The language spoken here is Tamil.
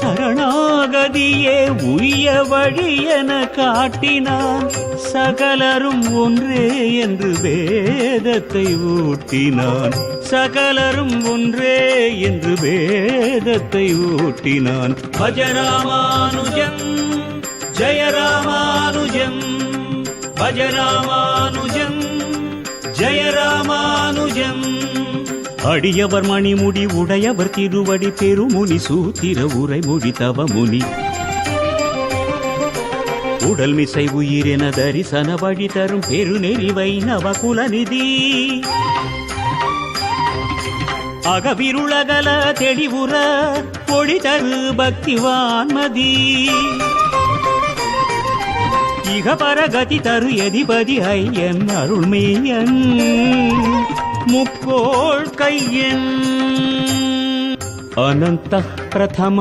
சரணாகதியே உரிய வழியென காட்டினான். சகலரும் ஒன்றே என்று வேதத்தை ஊட்டினான். சகலரும் ஒன்றே என்று வேதத்தை ஊட்டினான். பஜராமானுஜம் ஜெய ராமானுஜம், பஜராமானுஜம் ஜெய ராமானுஜம். அடியவர் மணிமுடி உடையவர் திருவடி பெருமுனி சூத்திர உரைமொழி தவமுனி. உடல் மிசை உயிரென தரிசன வழி தரும் பெருநெறி வைணவ குலநிதி. அகவிருளகல தெளிவுற ஒளி தரு பக்திவான்மதி. இகபரகதி தரு எதிபதி ஐயன் அருள்மேயன் முக்கோள் கையன். அனந்த பிரதம